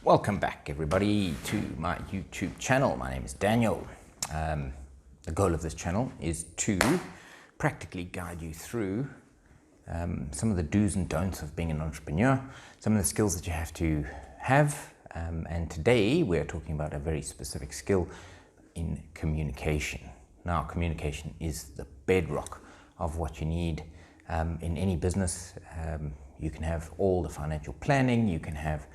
Welcome back everybody to my YouTube channel. My name is Daniel. The goal of this channel is to practically guide you through some of the do's and don'ts of being an entrepreneur, some of the skills that you have to have, and today we're talking about a very specific skill in communication. Now, communication is the bedrock of what you need in any business. You can have all the financial planning, you can have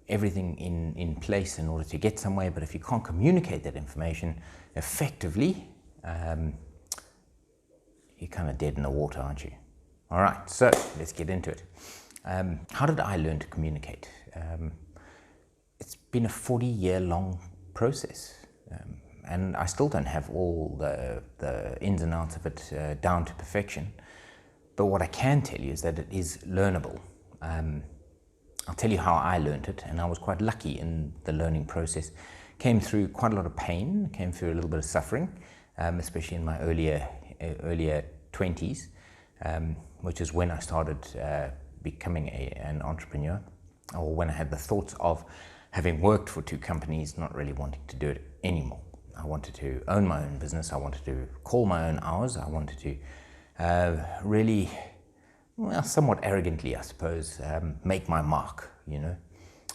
everything in place in order to get somewhere, but if you can't communicate that information effectively, you're kind of dead in the water, aren't you? All right, so let's get into it. How did I learn to communicate? It's been a 40-year-long process, and I still don't have all the ins and outs of it down to perfection. But what I can tell you is that it is learnable. I'll tell you how I learned it, and I was quite lucky in the learning process. Came through quite a lot of pain, came through a little bit of suffering, especially in my earlier 20s, which is when I started becoming an entrepreneur, or when I had the thoughts of having worked for 2 companies, not really wanting to do it anymore. I wanted to own my own business, I wanted to call my own hours, I wanted to really, well, somewhat arrogantly, I suppose, make my mark, you know.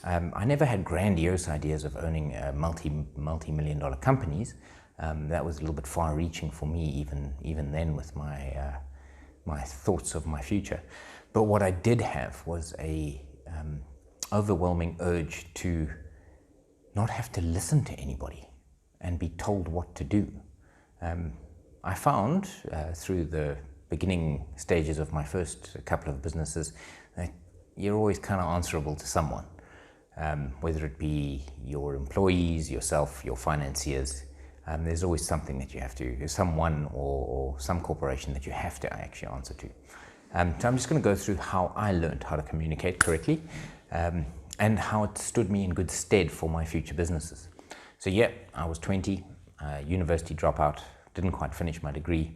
I never had grandiose ideas of owning multi-million dollar companies. That was a little bit far-reaching for me, even then, with my my thoughts of my future. But what I did have was a overwhelming urge to not have to listen to anybody and be told what to do. I found through the beginning stages of my first couple of businesses that you're always kind of answerable to someone, whether it be your employees, yourself, your financiers. There's always something that you have to, someone or some corporation that you have to actually answer to. So I'm just going to go through how I learned how to communicate correctly, and how it stood me in good stead for my future businesses. So yeah, I was 20, university dropout, didn't quite finish my degree,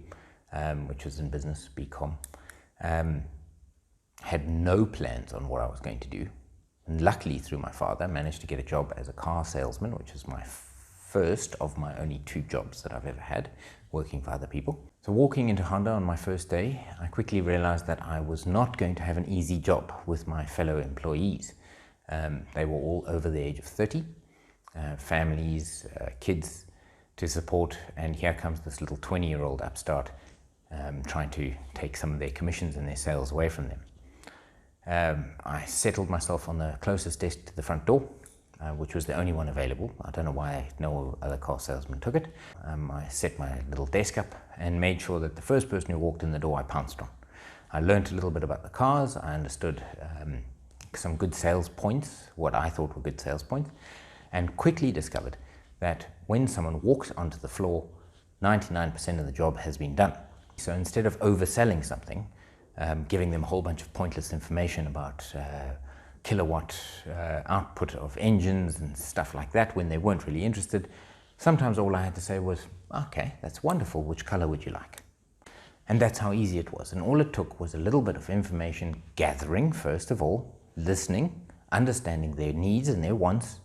which was in business, BCom. Had no plans on what I was going to do. And luckily, through my father, managed to get a job as a car salesman, which is my first of my only 2 jobs that I've ever had, working for other people. So walking into Honda on my first day, I quickly realized that I was not going to have an easy job with my fellow employees. They were all over the age of 30, families, kids to support, and here comes this little 20-year-old upstart trying to take some of their commissions and their sales away from them. I settled myself on the closest desk to the front door, which was the only one available. I don't know why no other car salesman took it. I set my little desk up and made sure that the first person who walked in the door I pounced on. I learned a little bit about the cars. I understood some good sales points, what I thought were good sales points, and quickly discovered that when someone walks onto the floor, 99% of the job has been done. So instead of overselling something, giving them a whole bunch of pointless information about kilowatt output of engines and stuff like that when they weren't really interested, sometimes all I had to say was, okay, that's wonderful, which color would you like? And that's how easy it was. And all it took was a little bit of information gathering, first of all, listening, understanding their needs and their wants,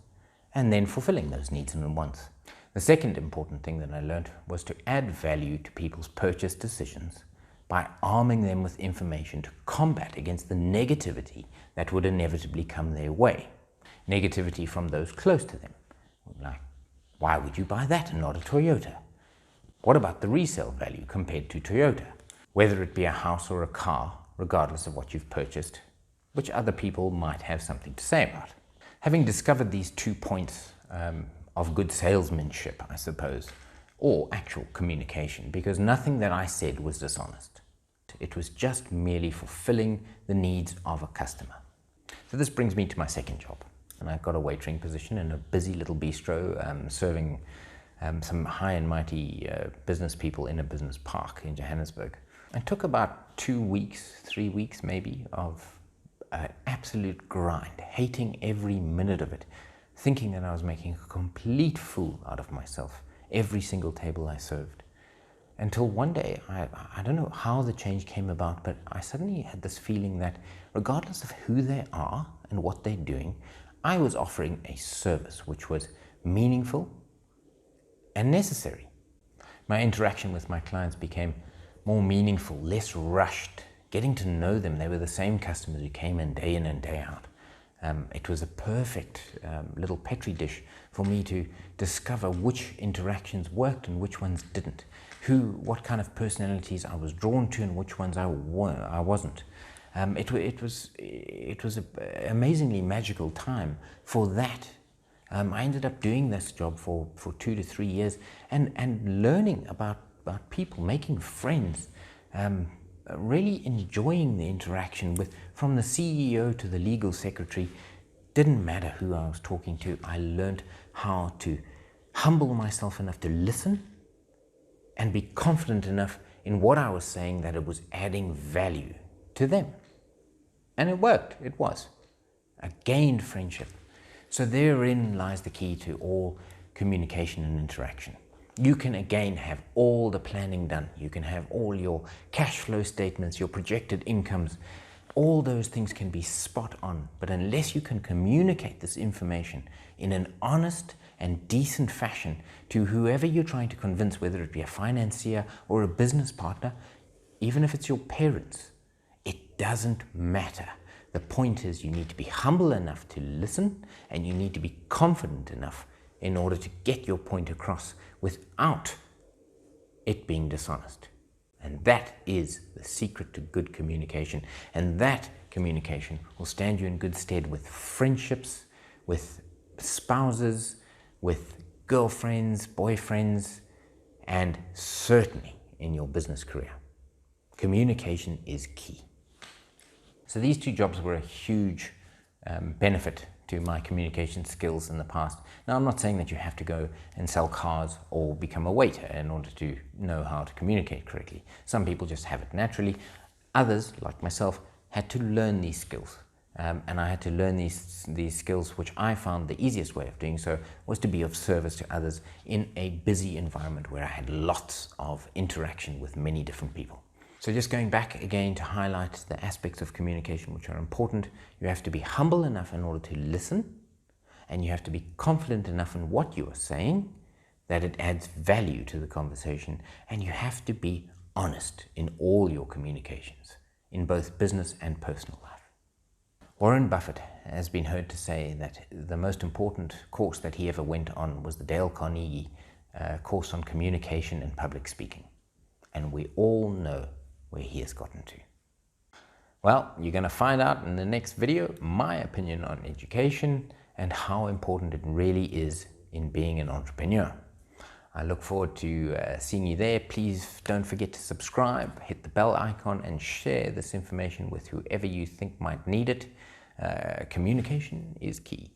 and then fulfilling those needs and wants. The second important thing that I learned was to add value to people's purchase decisions by arming them with information to combat against the negativity that would inevitably come their way. Negativity from those close to them. Like, why would you buy that and not a Toyota? What about the resale value compared to Toyota? Whether it be a house or a car, regardless of what you've purchased, which other people might have something to say about. Having discovered these 2 points of good salesmanship, I suppose, or actual communication, because nothing that I said was dishonest. It was just merely fulfilling the needs of a customer. So this brings me to my second job, and I got a waitering position in a busy little bistro, serving some high and mighty business people in a business park in Johannesburg. It took about 2 weeks, 3 weeks maybe, of absolute grind, hating every minute of it, thinking that I was making a complete fool out of myself every single table I served. Until one day, I don't know how the change came about, but I suddenly had this feeling that regardless of who they are and what they're doing, I was offering a service which was meaningful and necessary. My interaction with my clients became more meaningful, less rushed, getting to know them. They were the same customers who came in and day out. It was a perfect little petri dish for me to discover which interactions worked and which ones didn't, what kind of personalities I was drawn to and which ones I wasn't. It was an amazingly magical time for that. I ended up doing this job for 2 to 3 years and learning about people, making friends, really enjoying the interaction from the CEO to the legal secretary. Didn't matter who I was talking to. I learned how to humble myself enough to listen and be confident enough in what I was saying that it was adding value to them. And it worked. It was. I gained friendship. So therein lies the key to all communication and interaction. You can again have all the planning done. You can have all your cash flow statements, your projected incomes. All those things can be spot on. But unless you can communicate this information in an honest and decent fashion to whoever you're trying to convince, whether it be a financier or a business partner, even if it's your parents, it doesn't matter. The point is you need to be humble enough to listen, and you need to be confident enough in order to get your point across without it being dishonest. And that is the secret to good communication. And that communication will stand you in good stead with friendships, with spouses, with girlfriends, boyfriends, and certainly in your business career. Communication is key. So these 2 jobs were a huge benefit to my communication skills in the past. Now, I'm not saying that you have to go and sell cars or become a waiter in order to know how to communicate correctly. Some people just have it naturally. Others, like myself, had to learn these skills. And I had to learn these skills, which I found the easiest way of doing so was to be of service to others in a busy environment where I had lots of interaction with many different people. So just going back again to highlight the aspects of communication which are important, you have to be humble enough in order to listen, and you have to be confident enough in what you are saying that it adds value to the conversation, and you have to be honest in all your communications, in both business and personal life. Warren Buffett has been heard to say that the most important course that he ever went on was the Dale Carnegie course on communication and public speaking. And we all know where he has gotten to. Well, you're going to find out in the next video my opinion on education and how important it really is in being an entrepreneur. I look forward to seeing you there. Please don't forget to subscribe, hit the bell icon, and share this information with whoever you think might need it. Communication is key.